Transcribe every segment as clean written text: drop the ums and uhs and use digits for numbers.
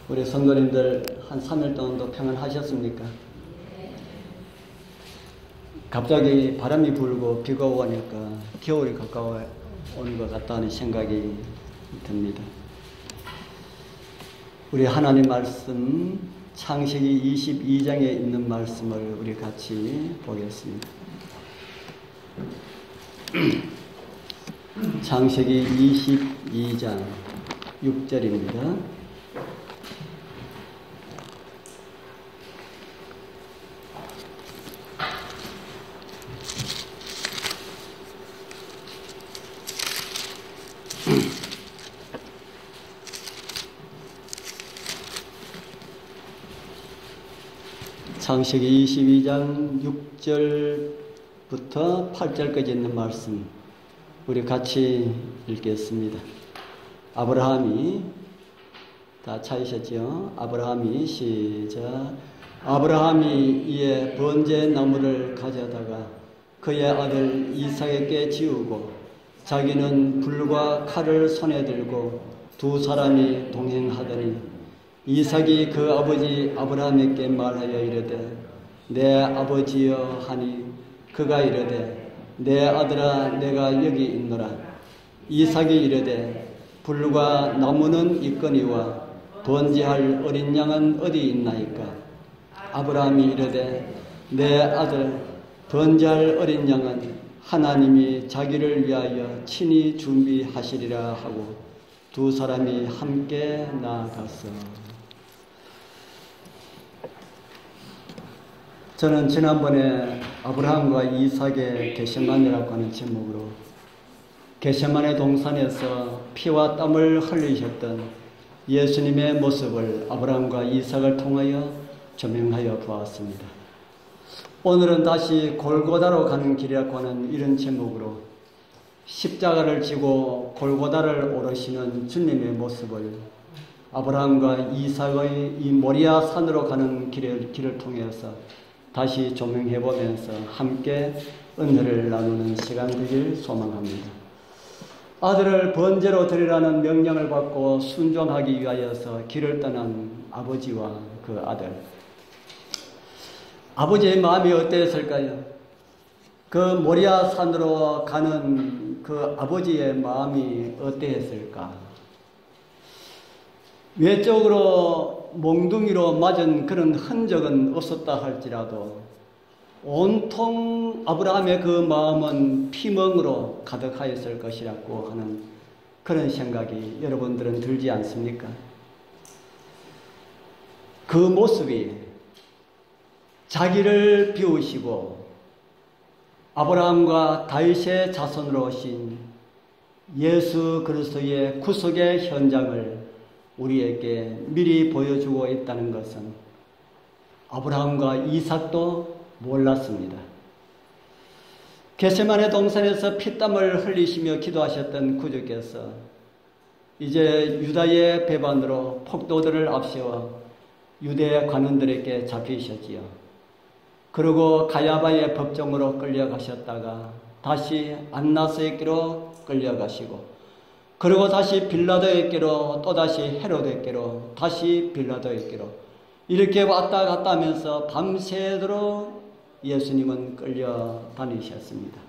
우리 성도님들 한 3일 동안도 평안하셨습니까? 갑자기 바람이 불고 비가 오니까 겨울이 가까워 오는 것 같다는 생각이 듭니다. 우리 하나님 말씀 창세기 22장에 있는 말씀을 우리 같이 보겠습니다. 창세기 22장 6절입니다. 창세기 22장 6절부터 8절까지 있는 말씀 우리 같이 읽겠습니다. 아브라함이 다 찾으셨죠? 아브라함이 시작. 아브라함이 이에 번제 나무를 가져다가 그의 아들 이삭에게 지우고 자기는 불과 칼을 손에 들고 두 사람이 동행하더니 이삭이 그 아버지 아브라함에게 말하여 이르되 내 아버지여 하니 그가 이르되 내 아들아 내가 여기 있노라. 이삭이 이르되 불과 나무는 있거니와 번제할 어린 양은 어디 있나이까. 아브라함이 이르되 내 아들 번제할 어린 양은 하나님이 자기를 위하여 친히 준비하시리라 하고 두 사람이 함께 나아갔어. 저는 지난번에 아브라함과 이삭의 겟세마네라고 하는 제목으로 겟세마네 동산에서 피와 땀을 흘리셨던 예수님의 모습을 아브라함과 이삭을 통하여 조명하여 보았습니다. 오늘은 다시 골고다로 가는 길이라고 하는 이런 제목으로 십자가를 지고 골고다를 오르시는 주님의 모습을 아브라함과 이삭의 이 모리아 산으로 가는 길을 통해서 다시 조명해보면서 함께 은혜를 나누는 시간 되길 소망합니다. 아들을 번제로 드리라는 명령을 받고 순종하기 위하여서 길을 떠난 아버지와 그 아들. 아버지의 마음이 어땠을까요? 그 모리아 산으로 가는 그 아버지의 마음이 어땠을까? 외적으로 몽둥이로 맞은 그런 흔적은 없었다 할지라도 온통 아브라함의 그 마음은 피멍으로 가득하였을 것이라고 하는 그런 생각이 여러분들은 들지 않습니까? 그 모습이 자기를 비우시고 아브라함과 다윗의 자손으로 오신 예수 그리스도의 구속의 현장을 우리에게 미리 보여주고 있다는 것은 아브라함과 이삭도 몰랐습니다. 겟세마네 동산에서 피땀을 흘리시며 기도하셨던 구주께서 이제 유다의 배반으로 폭도들을 앞세워 유대 관원들에게 잡히셨지요. 그리고 가야바의 법정으로 끌려가셨다가 다시 안나스에게로 끌려가시고 그리고 다시 빌라도에게로 또다시 헤롯에게로 다시 빌라도에게로 이렇게 왔다 갔다 하면서 밤새도록 예수님은 끌려다니셨습니다.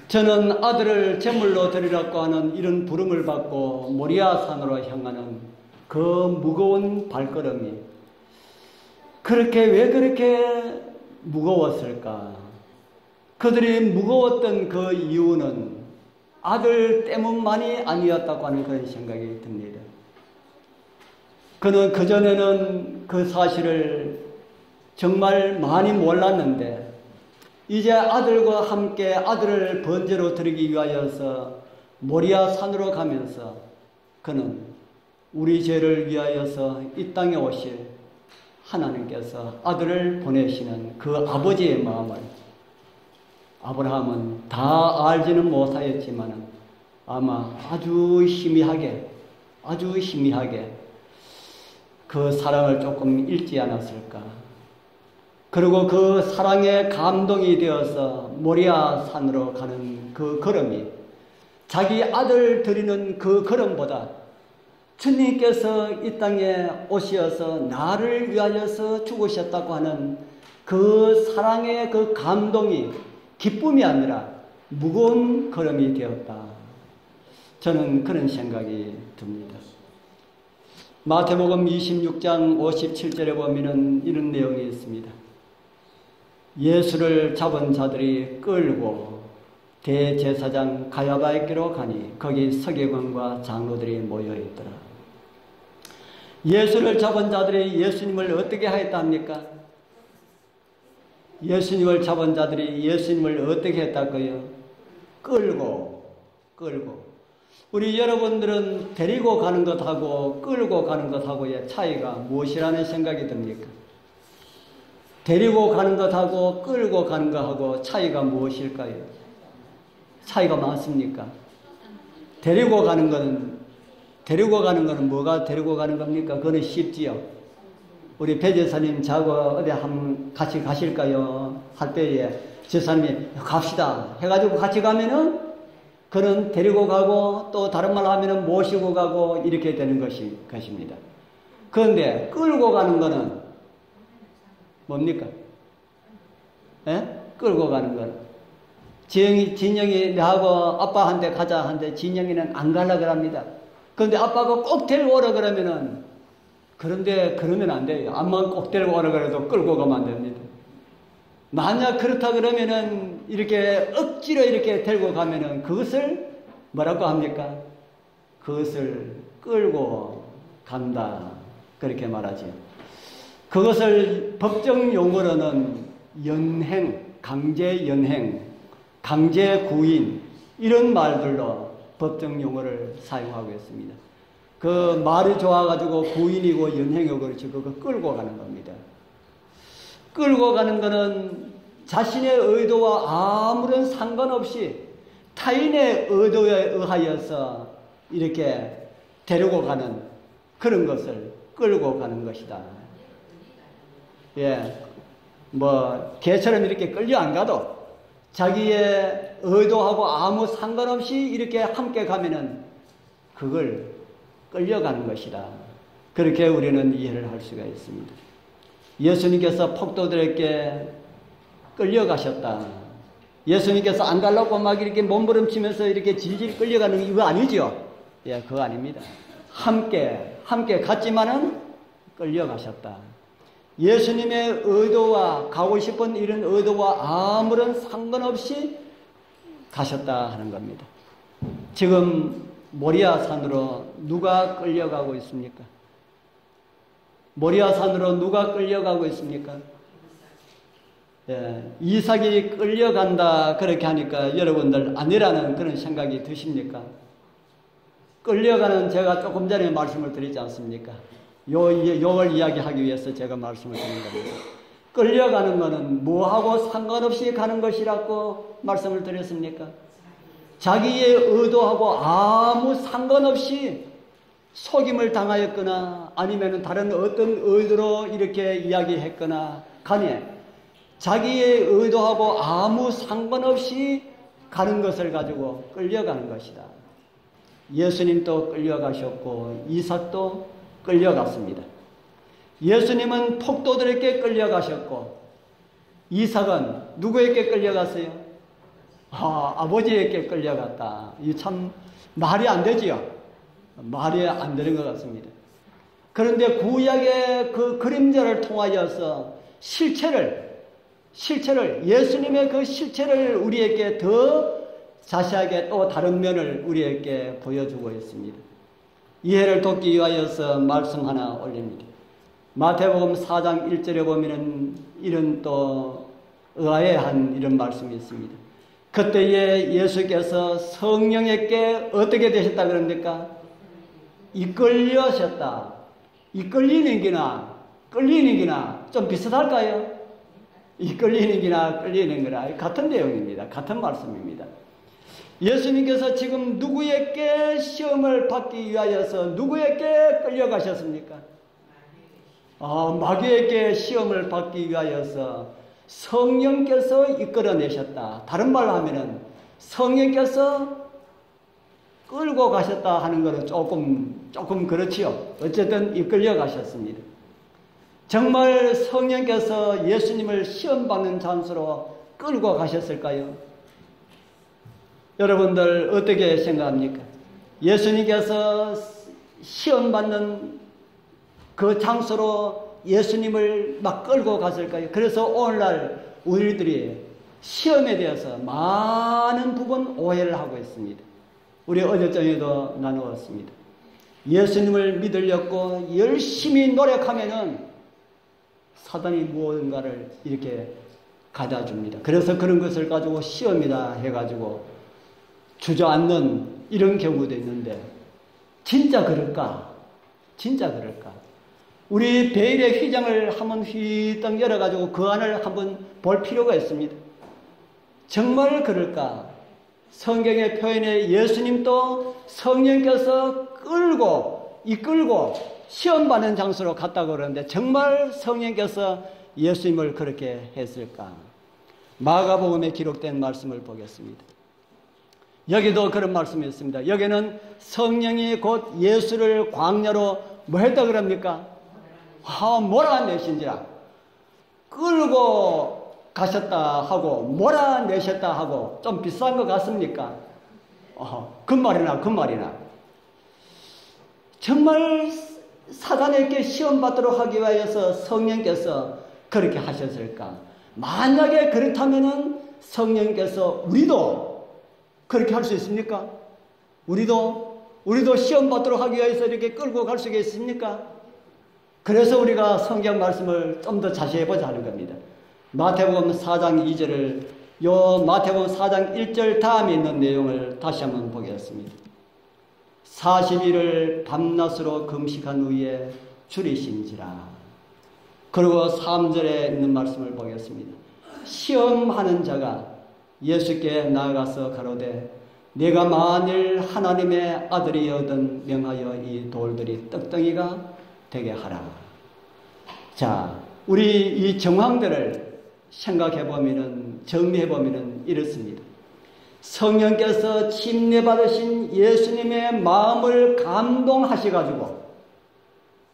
저는 아들을 제물로 드리라고 하는 이런 부름을 받고 모리아 산으로 향하는 그 무거운 발걸음이 왜 그렇게 무거웠을까? 그들이 무거웠던 그 이유는 아들 때문만이 아니었다고 하는 그런 생각이 듭니다. 그는 그전에는 그 사실을 정말 많이 몰랐는데 이제 아들과 함께 아들을 번제로 드리기 위하여서 모리아 산으로 가면서 그는 우리 죄를 위하여서 이 땅에 오실 하나님께서 아들을 보내시는 그 아버지의 마음을 아브라함은 다 알지는 못하였지만 아마 아주 희미하게 그 사랑을 조금 잃지 않았을까. 그리고 그 사랑에 감동이 되어서 모리아 산으로 가는 그 걸음이 자기 아들 드리는 그 걸음보다 주님께서 이 땅에 오셔서 나를 위하여서 죽으셨다고 하는 그 사랑의 그 감동이 기쁨이 아니라 무거운 걸음이 되었다. 저는 그런 생각이 듭니다. 마태복음 26장 57절에 보면은 이런 내용이 있습니다. 예수를 잡은 자들이 끌고 대제사장 가야바에게로 가니 거기 서기관과 장로들이 모여 있더라. 예수를 잡은 자들이 예수님을 어떻게 하였다 합니까? 예수님을 잡은 자들이 예수님을 어떻게 했다고요? 끌고. 우리 여러분들은 데리고 가는 것하고 끌고 가는 것하고의 차이가 무엇이라는 생각이 듭니까? 데리고 가는 것하고 끌고 가는 것하고 차이가 무엇일까요? 차이가 많습니까? 데리고 가는 것은 뭐가 데리고 가는 겁니까? 그거는 쉽지요. 우리 배 제사님 저하고 어디 한번 같이 가실까요? 할 때에 제사님이 갑시다 해가지고 같이 가면은 그는 데리고 가고 또 다른 말 하면은 모시고 가고 이렇게 되는 것입니다. 그런데 끌고 가는 거는 뭡니까? 끌고 가는 거는 진영이 나하고 아빠한테 가자 하는데 진영이는 안 가려고 그럽니다. 그런데 아빠가 꼭 데리고 오라 그러면은 그런데 그러면 안 돼요. 암만 꼭 데리고 오라 그래도 끌고 가면 안 됩니다. 만약 그렇다 그러면은 이렇게 억지로 이렇게 데리고 가면은 그것을 뭐라고 합니까? 그것을 끌고 간다. 그렇게 말하죠. 그것을 법정 용어로는 연행, 강제 연행, 강제 구인 이런 말들로 법정 용어를 사용하고 있습니다. 그 말이 좋아가지고 구인이고 연행이고 그렇죠. 그거 끌고 가는 겁니다. 끌고 가는 거는 자신의 의도와 아무런 상관없이 타인의 의도에 의하여서 이렇게 데리고 가는 그런 것을 끌고 가는 것이다. 예, 개처럼 이렇게 끌려 안 가도 자기의 의도하고 아무 상관없이 이렇게 함께 가면은 그걸 끌려가는 것이다. 그렇게 우리는 이해를 할 수가 있습니다. 예수님께서 폭도들에게 끌려가셨다. 예수님께서 안 가려고 막 이렇게 몸부림치면서 이렇게 질질 끌려가는 이거 아니죠? 예, 그거 아닙니다. 함께 갔지만은 끌려가셨다. 예수님의 의도와 가고 싶은 이런 의도와 아무런 상관없이 가셨다 하는 겁니다. 지금 모리아 산으로 누가 끌려가고 있습니까? 모리아 산으로 누가 끌려가고 있습니까? 예, 이삭이 끌려간다 그렇게 하니까 여러분들 아니라는 그런 생각이 드십니까? 끌려가는 제가 조금 전에 말씀을 드리지 않습니까? 요걸 이야기하기 위해서 제가 말씀을 드린 겁니다. 끌려가는 것은 뭐하고 상관없이 가는 것이라고 말씀을 드렸습니까? 자기의 의도하고 아무 상관없이 속임을 당하였거나 아니면 다른 어떤 의도로 이렇게 이야기했거나 간에 자기의 의도하고 아무 상관없이 가는 것을 가지고 끌려가는 것이다. 예수님도 끌려가셨고 이삭도 끌려갔습니다. 예수님은 폭도들에게 끌려가셨고 이삭은 누구에게 끌려갔어요? 아버지에게 끌려갔다. 이 참 말이 안 되지요. 말이 안 되는 것 같습니다. 그런데 구약의 그 그림자를 통하여서 실체를 예수님의 그 실체를 우리에게 더 자세하게 또 다른 면을 우리에게 보여주고 있습니다. 이해를 돕기 위하여서 말씀 하나 올립니다. 마태복음 4장 1절에 보면은 이런 또 의아해한 이런 말씀이 있습니다. 그때에 예수께서 성령에게 어떻게 되셨다 그럽니까? 이끌려셨다. 이끌리는 기나 끌리는 기나 좀 비슷할까요? 이끌리는 기나 끌리는 거나 같은 내용입니다. 같은 말씀입니다. 예수님께서 지금 누구에게 시험을 받기 위하여서 누구에게 끌려가셨습니까? 마귀에게 시험을 받기 위하여서 성령께서 이끌어내셨다. 다른 말로 하면은 성령께서 끌고 가셨다 하는 것은 조금 조금 그렇지요. 어쨌든 이끌려 가셨습니다. 정말 성령께서 예수님을 시험받는 장소로 끌고 가셨을까요? 여러분들 어떻게 생각합니까? 예수님께서 시험받는 그 장소로 예수님을 막 끌고 갔을까요? 그래서 오늘날 우리들이 시험에 대해서 많은 부분 오해를 하고 있습니다. 우리 어제 저녁에도 나누었습니다. 예수님을 믿으려고 열심히 노력하면은 사단이 무언가를 이렇게 가져다 줍니다. 그래서 그런 것을 가지고 시험이다 해가지고 주저앉는 이런 경우도 있는데, 진짜 그럴까? 진짜 그럴까? 우리 베일의 휘장을 한번 휘떡 열어가지고 그 안을 한번 볼 필요가 있습니다. 정말 그럴까? 성경의 표현에 예수님도 성령께서 이끌고 시험받는 장소로 갔다고 그러는데, 정말 성령께서 예수님을 그렇게 했을까? 마가복음에 기록된 말씀을 보겠습니다. 여기도 그런 말씀이 있습니다. 여기는 성령이 곧 예수를 광야로 뭐 했다 그럽니까? 몰아내신지라. 끌고 가셨다 하고 몰아내셨다 하고 좀 비슷한 것 같습니까? 그 말이나. 정말 사단에게 시험받도록 하기 위하여서 성령께서 그렇게 하셨을까? 만약에 그렇다면은 성령께서 우리도 그렇게 할 수 있습니까? 우리도 시험받도록 하기 위해서 이렇게 끌고 갈 수 있습니까? 그래서 우리가 성경 말씀을 좀 더 자세히 보자 하는 겁니다. 마태복음 4장 2절을, 마태복음 4장 1절 다음에 있는 내용을 다시 한번 보겠습니다. 40일을 밤낮으로 금식한 후에 줄이신지라. 그리고 3절에 있는 말씀을 보겠습니다. 시험하는 자가 예수께 나아가서 가로되 내가 만일 하나님의 아들이여든 명하여 이 돌들이 떡덩이가 되게 하라. 자, 우리 이 정황들을 생각해보면, 정리해보면 이렇습니다. 성령께서 침례받으신 예수님의 마음을 감동하셔가지고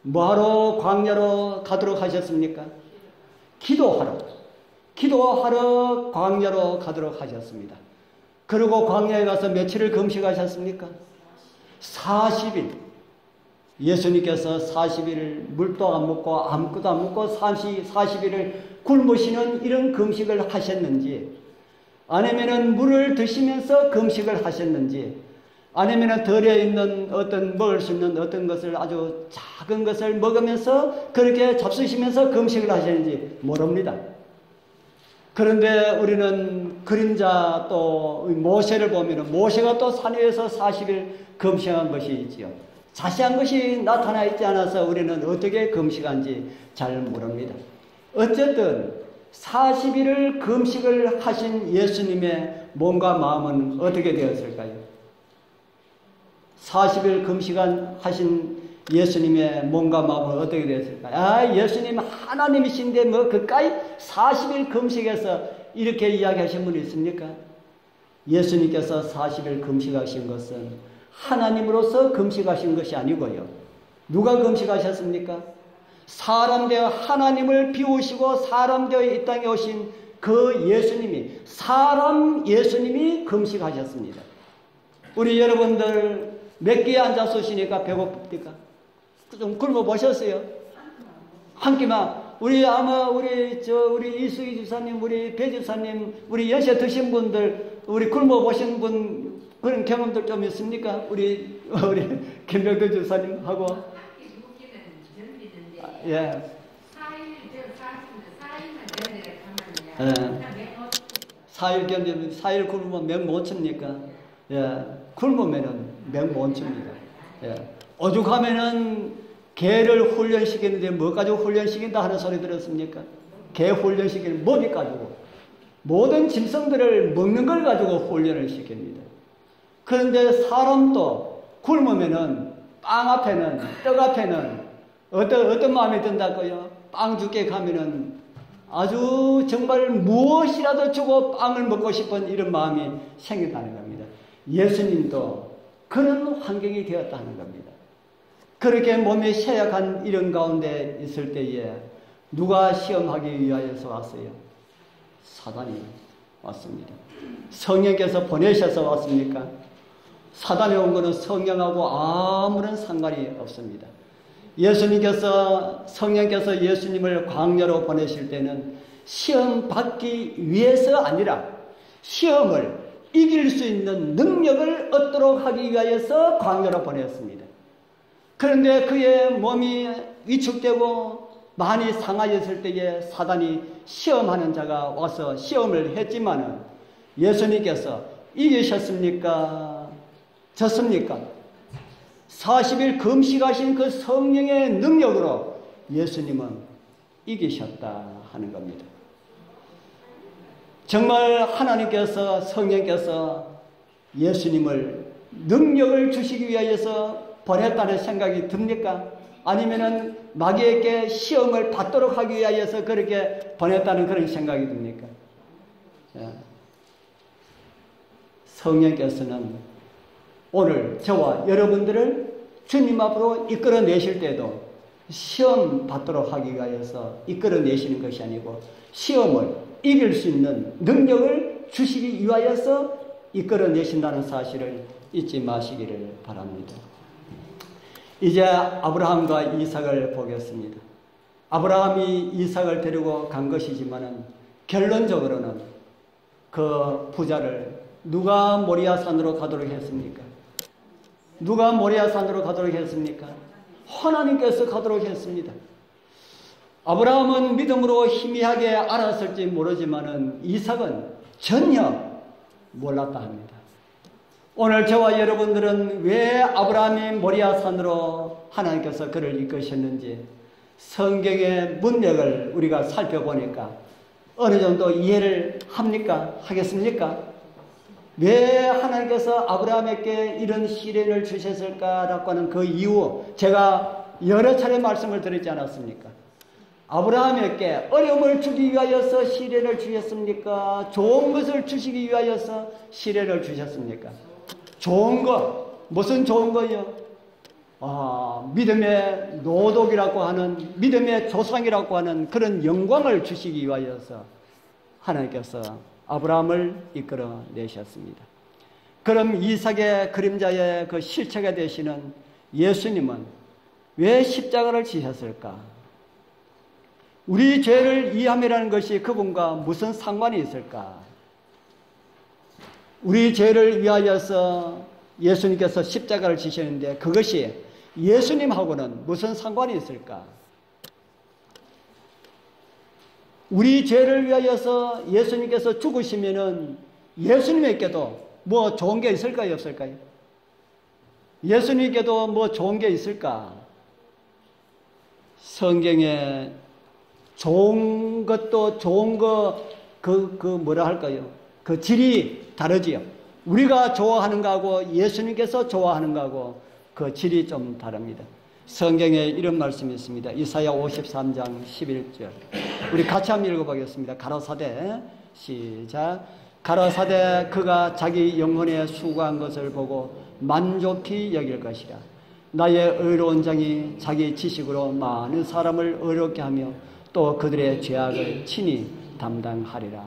뭐하러 광야로 가도록 하셨습니까? 기도하러 광야로 가도록 하셨습니다. 그리고 광야에 가서 며칠을 금식하셨습니까? 40일. 예수님께서 40일을 물도 안 먹고 아무것도 안 먹고 40일을 굶으시는 이런 금식을 하셨는지, 아니면은 물을 드시면서 금식을 하셨는지, 아니면은 덜에 있는 먹을 수 있는 어떤 것을 아주 작은 것을 먹으면서 그렇게 잡수시면서 금식을 하셨는지 모릅니다. 그런데 우리는 그림자 또 모세를 보면은 모세가 또 산 위에서 40일 금식한 것이 있지요. 자세한 것이 나타나 있지 않아서 우리는 어떻게 금식한지 잘 모릅니다. 어쨌든 40일을 금식을 하신 예수님의 몸과 마음은 어떻게 되었을까요? 40일 금식하신 예수님의 몸과 마음은 어떻게 되었을까요? 예수님 하나님이신데 뭐 그까이 40일 금식해서 이렇게 이야기하신 분이 있습니까? 예수님께서 40일 금식하신 것은 하나님으로서 금식하신 것이 아니고요. 누가 금식하셨습니까? 사람 되어 하나님을 비우시고 사람 되어 이 땅에 오신 그 예수님이, 사람 예수님이 금식하셨습니다. 우리 여러분들 몇 끼에 앉아서 쉬니까 배고픕니까? 좀 굶어 보셨어요? 한 끼만. 우리 이수희 집사님, 우리 배 집사님, 우리 연세 드신 분들, 우리 굶어 보신 분 그런 경험들 좀 있습니까? 우리 김병도 집사님하고. 예. 4일 굶으면 명 못 칩니까? 예. 굶으면은 명 못 칩니다. 예. 오죽하면은 개를 훈련시키는데 뭐 가지고 훈련시킨다 하는 소리 들었습니까? 개 훈련시키는 먹이 가지고. 모든 짐승들을 먹는 걸 가지고 훈련을 시킵니다. 그런데 사람도 굶으면은 빵 앞에는, 떡 앞에는 어떤 마음이 든다고요? 빵 주게 가면은 아주 정말 무엇이라도 주고 빵을 먹고 싶은 이런 마음이 생긴다는 겁니다. 예수님도 그런 환경이 되었다는 겁니다. 그렇게 몸이 쇠약한 이런 가운데 있을 때에 누가 시험하기 위하여서 왔어요? 사단이 왔습니다. 성령께서 보내셔서 왔습니까? 사단이 온 것은 성령하고 아무런 상관이 없습니다. 성령께서 예수님을 광야로 보내실 때는 시험 받기 위해서 아니라 시험을 이길 수 있는 능력을 얻도록 하기 위하여서 광야로 보냈습니다. 그런데 그의 몸이 위축되고 많이 상하였을 때에 사단이 시험하는 자가 와서 시험을 했지만은 예수님께서 이기셨습니까? 졌습니까? 40일 금식하신 그 성령의 능력으로 예수님은 이기셨다 하는 겁니다. 정말 하나님께서 성령께서 예수님을 능력을 주시기 위하여서 보냈다는 생각이 듭니까? 아니면은 마귀에게 시험을 받도록 하기 위하여서 그렇게 보냈다는 그런 생각이 듭니까? 성령께서는 오늘 저와 여러분들을 주님 앞으로 이끌어내실 때도 시험 받도록 하기 위하여서 이끌어내시는 것이 아니고 시험을 이길 수 있는 능력을 주시기 위하여서 이끌어내신다는 사실을 잊지 마시기를 바랍니다. 이제 아브라함과 이삭을 보겠습니다. 아브라함이 이삭을 데리고 간 것이지만은 결론적으로는 그 부자를 누가 모리아 산으로 가도록 했습니까? 누가 모리아 산으로 가도록 했습니까? 하나님께서 가도록 했습니다. 아브라함은 믿음으로 희미하게 알았을지 모르지만은 이삭은 전혀 몰랐다 합니다. 오늘 저와 여러분들은 왜 아브라함이 모리아 산으로 하나님께서 그를 이끄셨는지 성경의 문맥을 우리가 살펴보니까 어느 정도 이해를 합니까? 하겠습니까? 왜 하나님께서 아브라함에게 이런 시련을 주셨을까라고 하는 그 이유, 제가 여러 차례 말씀을 드리지 않았습니까? 아브라함에게 어려움을 주기 위하여서 시련을 주셨습니까? 좋은 것을 주시기 위하여서 시련을 주셨습니까? 좋은 것, 무슨 좋은 거요? 믿음의 노독이라고 하는, 믿음의 조상이라고 하는 그런 영광을 주시기 위하여서 하나님께서 아브라함을 이끌어 내셨습니다. 그럼 이삭의 그림자의 그 실체가 되시는 예수님은 왜 십자가를 지셨을까? 우리 죄를 이해함이라는 것이 그분과 무슨 상관이 있을까? 우리 죄를 위하여서 예수님께서 십자가를 지셨는데 그것이 예수님하고는 무슨 상관이 있을까? 우리 죄를 위하여서 예수님께서 죽으시면은 예수님에게도 뭐 좋은 게 있을까요? 없을까요? 예수님께도 뭐 좋은 게 있을까? 성경에 좋은 것도 좋은 거, 뭐라 할까요? 그 질이 다르지요. 우리가 좋아하는 거하고 예수님께서 좋아하는 거하고 그 질이 좀 다릅니다. 성경에 이런 말씀이 있습니다. 이사야 53장 11절. 우리 같이 한번 읽어보겠습니다. 가라사대, 시작. 가라사대 그가 자기 영혼에 수고한 것을 보고 만족히 여길 것이라. 나의 의로운 장이 자기 지식으로 많은 사람을 의롭게 하며 또 그들의 죄악을 친히 담당하리라.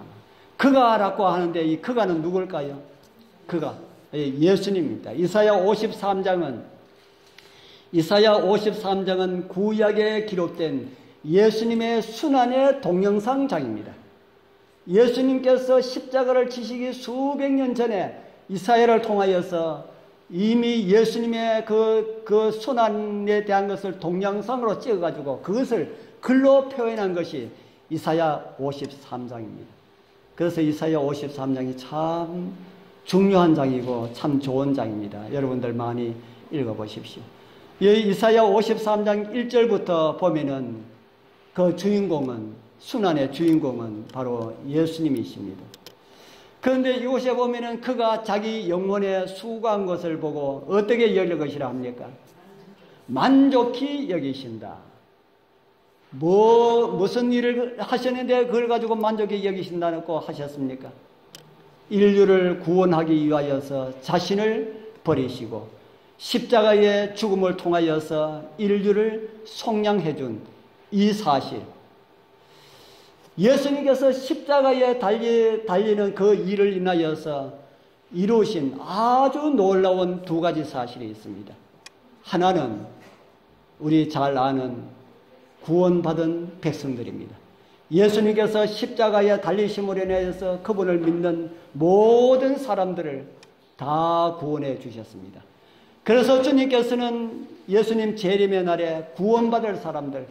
그가라고 하는데 이 그가는 누굴까요? 그가 예수님입니다. 이사야 53장은 구약에 기록된 예수님의 순환의 동영상장입니다. 예수님께서 십자가를 지시기 수백 년 전에 이사야를 통하여서 이미 예수님의 그 순환에 대한 것을 동영상으로 찍어가지고 그것을 글로 표현한 것이 이사야 53장입니다. 그래서 이사야 53장이 참 중요한 장이고 참 좋은 장입니다. 여러분들 많이 읽어보십시오. 이사야 53장 1절부터 보면은 그 주인공은, 순환의 주인공은 바로 예수님이십니다. 그런데 이곳에 보면은 그가 자기 영혼에 수고한 것을 보고 어떻게 여길 것이라 합니까? 만족히 여기신다. 무슨 일을 하셨는데 그걸 가지고 만족히 여기신다고 하셨습니까? 인류를 구원하기 위하여서 자신을 버리시고 십자가의 죽음을 통하여서 인류를 속량해 준 이 사실, 예수님께서 십자가에 달리는 그 일을 인하여서 이루신 아주 놀라운 두 가지 사실이 있습니다. 하나는 우리 잘 아는 구원받은 백성들입니다. 예수님께서 십자가에 달리심으로 인해서 그분을 믿는 모든 사람들을 다 구원해 주셨습니다. 그래서 주님께서는 예수님 재림의 날에 구원받을 사람들,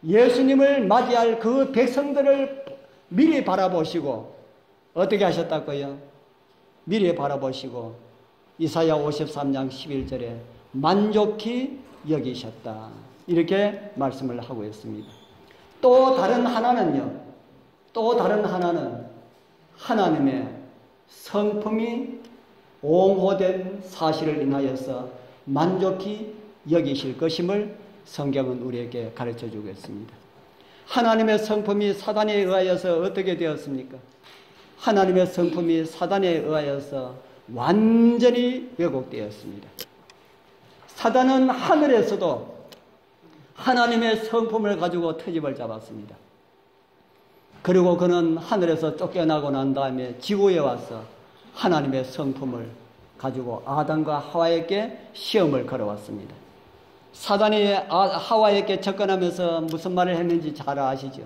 예수님을 맞이할 그 백성들을 미리 바라보시고 어떻게 하셨다고요? 미리 바라보시고 이사야 53장 11절에 만족히 여기셨다, 이렇게 말씀을 하고 있습니다. 또 다른 하나는 하나님의 성품이 옹호된 사실을 인하여서 만족히 여기실 것임을 성경은 우리에게 가르쳐 주고 있습니다. 하나님의 성품이 사단에 의하여서 어떻게 되었습니까? 하나님의 성품이 사단에 의하여서 완전히 왜곡되었습니다. 사단은 하늘에서도 하나님의 성품을 가지고 트집을 잡았습니다. 그리고 그는 하늘에서 쫓겨나고 난 다음에 지구에 와서 하나님의 성품을 가지고 아담과 하와에게 시험을 걸어왔습니다. 사단이 하와에게 접근하면서 무슨 말을 했는지 잘 아시죠?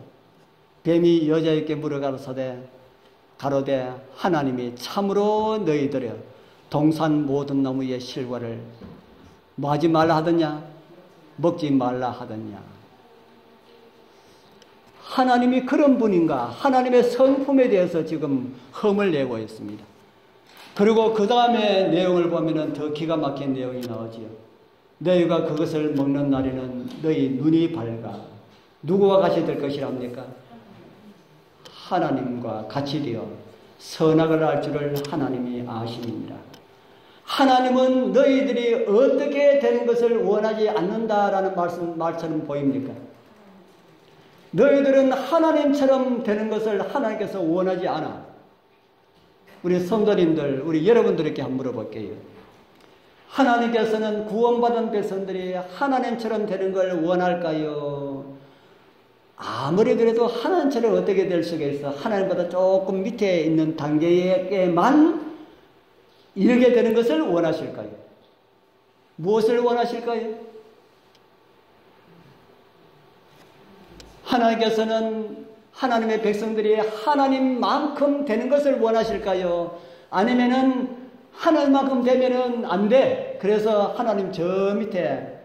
뱀이 여자에게 물어가로되 하나님이 참으로 너희들의 동산 모든 나무의 실과를 뭐 하지 말라 하더냐? 먹지 말라 하더냐? 하나님이 그런 분인가? 하나님의 성품에 대해서 지금 흠을 내고 있습니다. 그리고 그 다음에 내용을 보면은 더 기가 막힌 내용이 나오지요. 너희가 그것을 먹는 날에는 너희 눈이 밝아 누구와 같이 될 것이랍니까? 하나님과 같이 되어 선악을 알 줄을 하나님이 아심이니라. 하나님은 너희들이 어떻게 되는 것을 원하지 않는다라는 말처럼 보입니까? 너희들은 하나님처럼 되는 것을 하나님께서 원하지 않아. 우리 성도님들, 우리 여러분들에게 한번 물어볼게요. 하나님께서는 구원받은 백성들이 하나님처럼 되는 걸 원할까요? 아무리 그래도 하나님처럼 어떻게 될 수가 있어? 하나님보다 조금 밑에 있는 단계에만 이르게 되는 것을 원하실까요? 무엇을 원하실까요? 하나님께서는 하나님의 백성들이 하나님만큼 되는 것을 원하실까요? 아니면은 하늘만큼 되면은 안 돼. 그래서 하나님 저 밑에,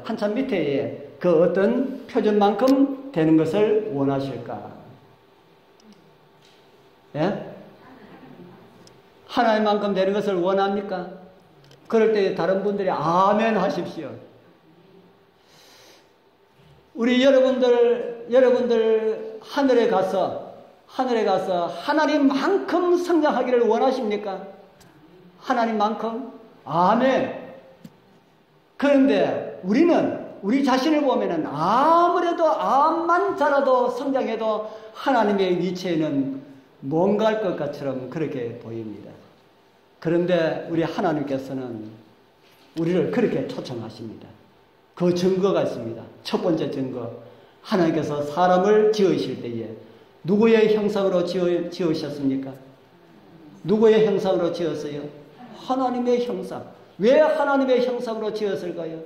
한참 밑에 그 어떤 표준만큼 되는 것을 원하실까? 예? 하나님만큼 되는 것을 원합니까? 그럴 때 다른 분들이 아멘 하십시오. 우리 여러분들 하늘에 가서 하나님만큼 성장하기를 원하십니까? 하나님만큼? 아멘. 그런데 우리 자신을 보면은 아무래도 암만 자라도 성장해도 하나님의 위치에는 뭔가일 것 같처럼 그렇게 보입니다. 그런데 우리 하나님께서는 우리를 그렇게 초청하십니다. 그 증거가 있습니다. 첫 번째 증거. 하나님께서 사람을 지으실 때에 누구의 형상으로 지으셨습니까? 누구의 형상으로 지었어요? 하나님의 형상. 왜 하나님의 형상으로 지었을까요?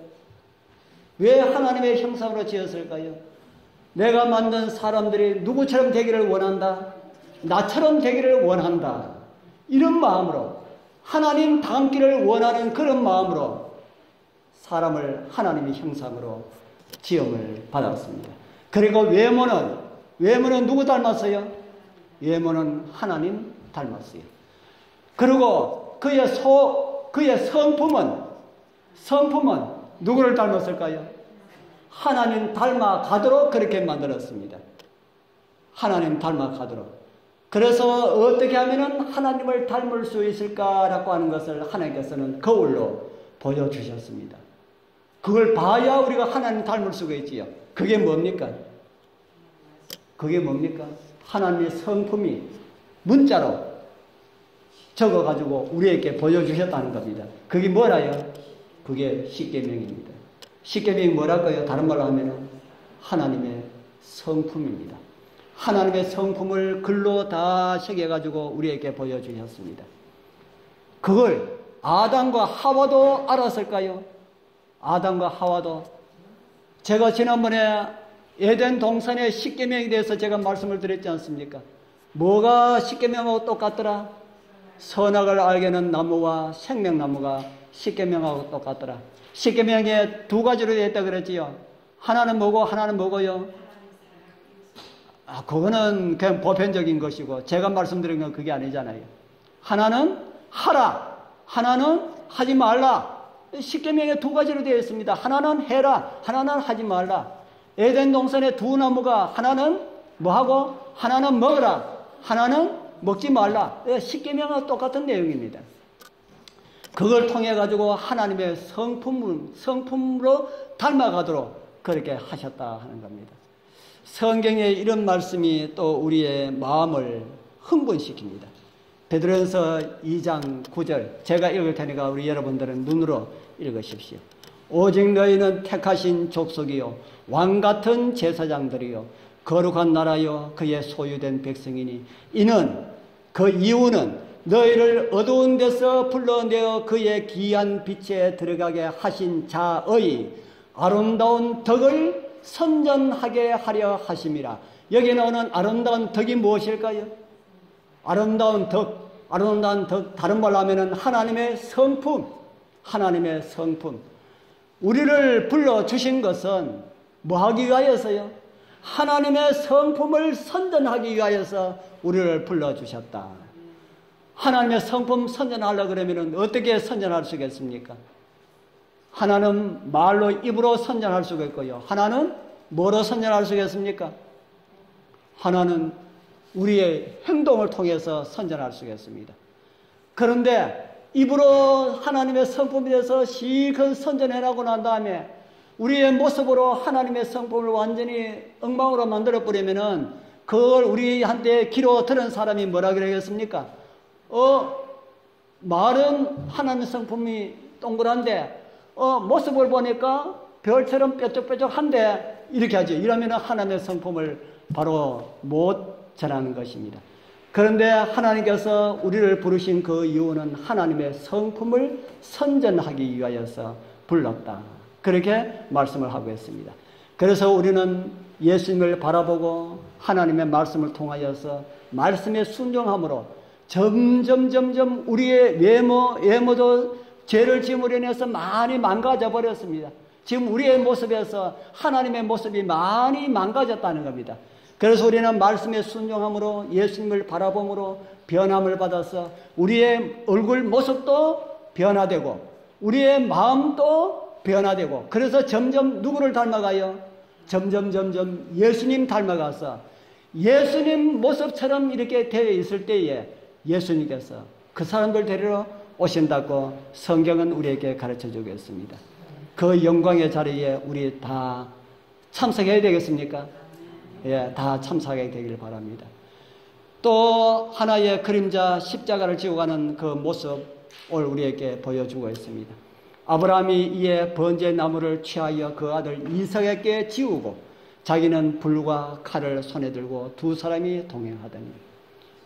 왜 하나님의 형상으로 지었을까요? 내가 만든 사람들이 누구처럼 되기를 원한다. 나처럼 되기를 원한다. 이런 마음으로 하나님 닮기를 원하는 그런 마음으로 사람을 하나님의 형상으로 지음을 받았습니다. 그리고 외모는 누구 닮았어요? 외모는 하나님 닮았어요. 그리고 그의 성품은 누구를 닮았을까요? 하나님 닮아 가도록 그렇게 만들었습니다. 하나님 닮아 가도록. 그래서 어떻게 하면은 하나님을 닮을 수 있을까라고 하는 것을 하나님께서는 거울로 보여주셨습니다. 그걸 봐야 우리가 하나님 닮을 수가 있지요. 그게 뭡니까? 하나님의 성품이 문자로 적어가지고 우리에게 보여주셨다는 겁니다. 그게 뭐라요? 그게 십계명입니다. 십계명이 뭐랄까요? 다른 말로 하면은 하나님의 성품입니다. 하나님의 성품을 글로 다 새겨가지고 우리에게 보여주셨습니다. 그걸 아담과 하와도 알았을까요? 아담과 하와도. 제가 지난번에 에덴 동산의 십계명에 대해서 제가 말씀을 드렸지 않습니까? 뭐가 십계명하고 똑같더라? 선악을 알게 하는 나무와 생명나무가 십계명하고 똑같더라. 십계명에 두 가지로 되어 있다 그랬지요. 하나는 뭐고 하나는 뭐고요? 그거는 그냥 보편적인 것이고 제가 말씀드린 건 그게 아니잖아요. 하나는 하라, 하나는 하지 말라. 십계명에 두 가지로 되어 있습니다. 하나는 해라, 하나는 하지 말라. 에덴 동산의 두 나무가 하나는 뭐하고 하나는 먹으라, 하나는 먹지 말라. 십계명과 똑같은 내용입니다. 그걸 통해 가지고 하나님의 성품으로 닮아가도록 그렇게 하셨다 하는 겁니다. 성경에 이런 말씀이 또 우리의 마음을 흥분시킵니다. 베드로전서 2장 9절 제가 읽을 테니까 우리 여러분들은 눈으로 읽으십시오. 오직 너희는 택하신 족속이요 왕같은 제사장들이요 거룩한 나라요 그의 소유된 백성이니 이는 그 이유는 너희를 어두운 데서 불러내어 그의 귀한 빛에 들어가게 하신 자의 아름다운 덕을 선전하게 하려 하심이라. 여기 나오는 아름다운 덕이 무엇일까요? 아름다운 덕, 다른 말로 하면은 하나님의 성품, 하나님의 성품. 우리를 불러주신 것은 뭐 하기 위하여서요? 하나님의 성품을 선전하기 위하여서 우리를 불러주셨다. 하나님의 성품 선전하려고 그러면 어떻게 선전할 수 있겠습니까? 하나는 말로 입으로 선전할 수가 있고요. 하나는 뭐로 선전할 수 있겠습니까? 하나는 우리의 행동을 통해서 선전할 수 있겠습니다. 그런데 입으로 하나님의 성품에 대해서 실컷 선전해나고 난 다음에 우리의 모습으로 하나님의 성품을 완전히 엉망으로 만들어버리면은 그걸 우리한테 귀로 들은 사람이 뭐라 그러겠습니까? 말은 하나님의 성품이 동그란데 모습을 보니까 별처럼 뾰족뾰족한데 이렇게 하죠. 이러면 하나님의 성품을 바로 못 전하는 것입니다. 그런데 하나님께서 우리를 부르신 그 이유는 하나님의 성품을 선전하기 위하여서 불렀다. 그렇게 말씀을 하고 있습니다. 그래서 우리는 예수님을 바라보고 하나님의 말씀을 통하여서 말씀에 순종함으로 점점 우리의 외모도 죄를 지음으로 인해서 많이 망가져 버렸습니다. 지금 우리의 모습에서 하나님의 모습이 많이 망가졌다는 겁니다. 그래서 우리는 말씀에 순종함으로 예수님을 바라봄으로 변함을 받아서 우리의 얼굴 모습도 변화되고 우리의 마음도 변화되고 그래서 점점 누구를 닮아가요? 점점 예수님 닮아가서 예수님 모습처럼 이렇게 되어 있을 때에 예수님께서 그 사람들 데리러 오신다고 성경은 우리에게 가르쳐주고 있습니다. 그 영광의 자리에 우리 다 참석해야 되겠습니까? 예, 다 참석하게 되길 바랍니다. 또 하나의 그림자 십자가를 지고 가는 그 모습을 우리에게 보여주고 있습니다. 아브라함이 이에 번제 나무를 취하여 그 아들 이삭에게 지우고 자기는 불과 칼을 손에 들고 두 사람이 동행하더니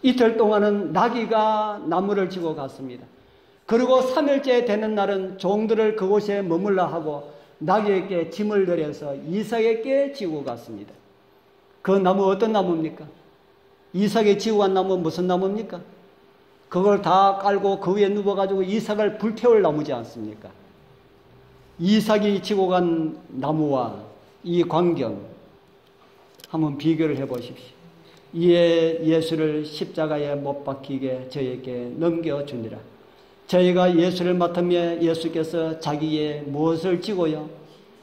이틀 동안은 나귀가 나무를 지고 갔습니다. 그리고 3일째 되는 날은 종들을 그곳에 머물러 하고 나귀에게 짐을 들여서 이삭에게 지고 갔습니다. 그 나무 어떤 나무입니까? 이삭이 지고 간 나무 무슨 나무입니까? 그걸 다 깔고 그 위에 누워가지고 이삭을 불태울 나무지 않습니까? 이삭이 지고 간 나무와 이 광경 한번 비교를 해보십시오. 이에 예수를 십자가에 못 박히게 저에게 넘겨주니라. 저희가 예수를 맡으며 예수께서 자기의 무엇을 지고요?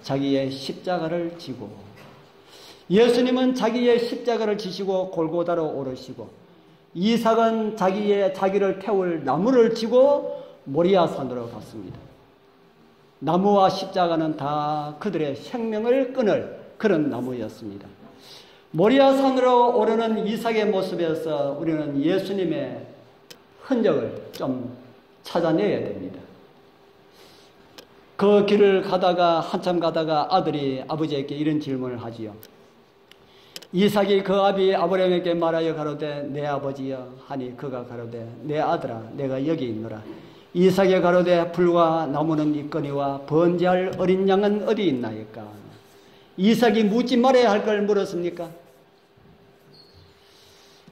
자기의 십자가를 지고 예수님은 자기의 십자가를 지시고 골고다로 오르시고 이삭은 자기를 태울 나무를 지고 모리아산으로 갔습니다. 나무와 십자가는 다 그들의 생명을 끊을 그런 나무였습니다. 모리아산으로 오르는 이삭의 모습에서 우리는 예수님의 흔적을 좀 찾아내야 됩니다. 그 길을 가다가 한참 가다가 아들이 아버지에게 이런 질문을 하지요. 이삭이 그 아비 아브라함에게 말하여 가로되 내 아버지여 하니 그가 가로되 내 아들아 내가 여기 있노라. 이삭이 가로되 불과 나무는 있거니와 번제할 어린 양은 어디 있나이까. 이삭이 묻지 말아야 할 걸 물었습니까?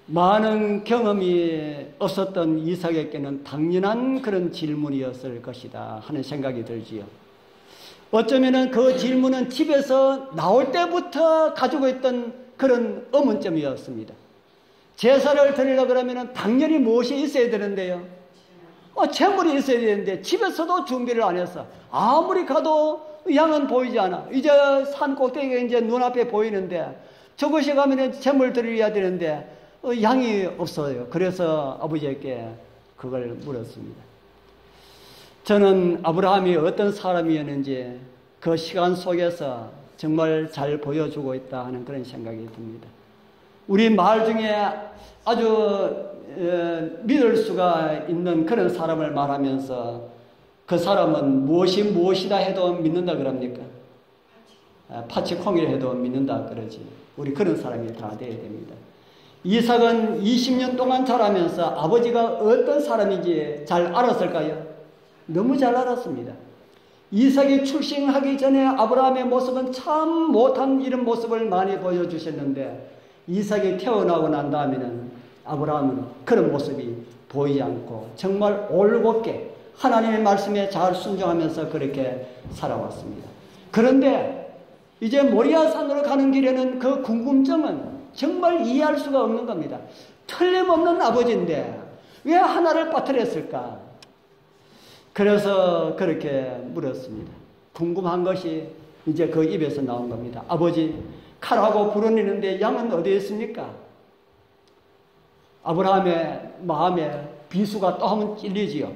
많은 경험이 없었던 이삭에게는 당연한 그런 질문이었을 것이다 하는 생각이 들지요. 어쩌면은 그 질문은 집에서 나올 때부터 가지고 있던 그런 의문점이었습니다. 제사를 드리려고 그러면은 당연히 무엇이 있어야 되는데요. 재물이 있어야 되는데 집에서도 준비를 안 했어. 아무리 가도 양은 보이지 않아. 이제 산 꼭대기가 이제 눈앞에 보이는데 저곳에 가면은 재물 드려야 되는데 양이 없어요. 그래서 아버지에게 그걸 물었습니다. 저는 아브라함이 어떤 사람이었는지 그 시간 속에서 정말 잘 보여주고 있다 하는 그런 생각이 듭니다. 우리 마을 중에 아주 믿을 수가 있는 그런 사람을 말하면서 그 사람은 무엇이다 해도 믿는다 그럽니까? 파치콩이라 해도 믿는다 그러지. 우리 그런 사람이 다 돼야 됩니다. 이삭은 20년 동안 자라면서 아버지가 어떤 사람인지 잘 알았을까요? 너무 잘 알았습니다. 이삭이 출생하기 전에 아브라함의 모습은 참 못한 이런 모습을 많이 보여주셨는데 이삭이 태어나고 난 다음에는 아브라함은 그런 모습이 보이지 않고 정말 올곧게 하나님의 말씀에 잘 순종하면서 그렇게 살아왔습니다. 그런데 이제 모리아산으로 가는 길에는 그 궁금증은 정말 이해할 수가 없는 겁니다. 틀림없는 아버지인데 왜 하나를 빠뜨렸을까? 그래서 그렇게 물었습니다. 궁금한 것이 이제 그 입에서 나온 겁니다. 아버지, 칼하고 부르짖는데 양은 어디에 있습니까? 아브라함의 마음에 비수가 또 한번 찔리지요.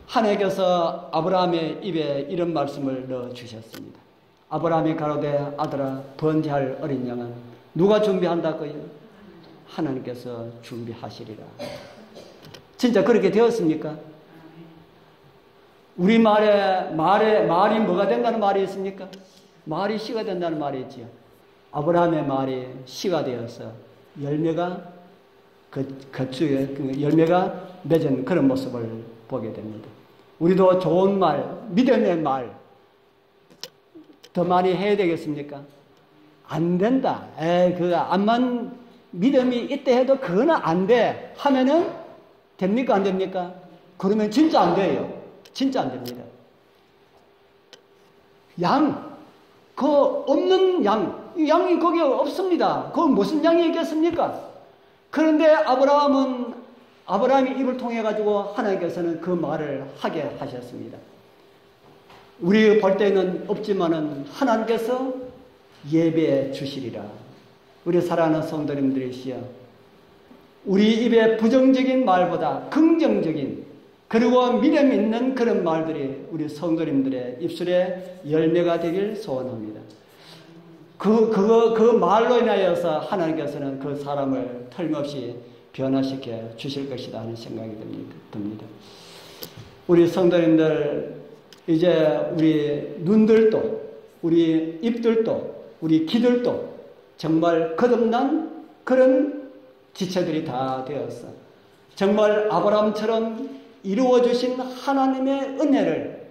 하나님께서 아브라함의 입에 이런 말씀을 넣어주셨습니다. 아브라함이 가로되 아들아 번제할 어린 양은 누가 준비한다고요? 하나님께서 준비하시리라. 진짜 그렇게 되었습니까? 우리 말이 뭐가 된다는 말이 있습니까? 말이 씨가 된다는 말이 있지요. 아브라함의 말이 씨가 되어서 열매가 열매가 맺은 그런 모습을 보게 됩니다. 우리도 좋은 말, 믿음의 말 더 많이 해야 되겠습니까? 안 된다. 암만 믿음이 있다 해도 그거는 안 돼. 하면은 됩니까? 안 됩니까? 그러면 진짜 안 돼요. 진짜 안 됩니다. 없는 양이 거기 없습니다. 그건 무슨 양이 있겠습니까? 그런데 아브라함이 입을 통해 가지고 하나님께서는 그 말을 하게 하셨습니다. 우리 볼 때는 없지만은 하나님께서 예배해 주시리라. 우리 사랑하는 성도님들이시여, 우리 입에 부정적인 말보다 긍정적인 그리고 믿음 있는 그런 말들이 우리 성도님들의 입술에 열매가 되길 소원합니다. 그 말로 인하여서 하나님께서는 그 사람을 틀림없이 변화시켜 주실 것이다 하는 생각이 듭니다. 우리 성도님들, 이제 우리 눈들도, 우리 입들도, 우리 귀들도 정말 거듭난 그런 지체들이 다 되었어. 정말 아브라함처럼 이루어주신 하나님의 은혜를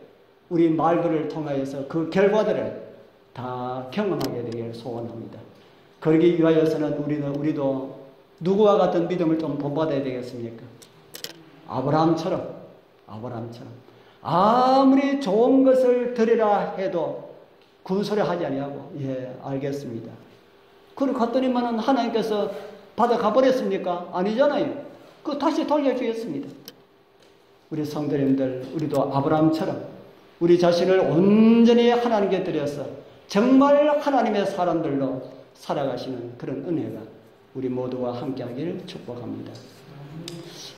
우리 말들을 통하여서 그 결과들을 다 경험하게 되기를 소원합니다. 그러기 위하여서는 우리도 누구와 같은 믿음을 좀 본받아야 되겠습니까? 아브라함처럼 아무리 좋은 것을 드리라 해도 군소리 하지 아니하고 알겠습니다. 그리고 갔더니만은 하나님께서 받아가 버렸습니까? 아니잖아요. 그거 다시 돌려주겠습니다. 우리 성도님들, 우리도 아브라함처럼 우리 자신을 온전히 하나님께 드려서 정말 하나님의 사람들로 살아가시는 그런 은혜가 우리 모두와 함께하기를 축복합니다.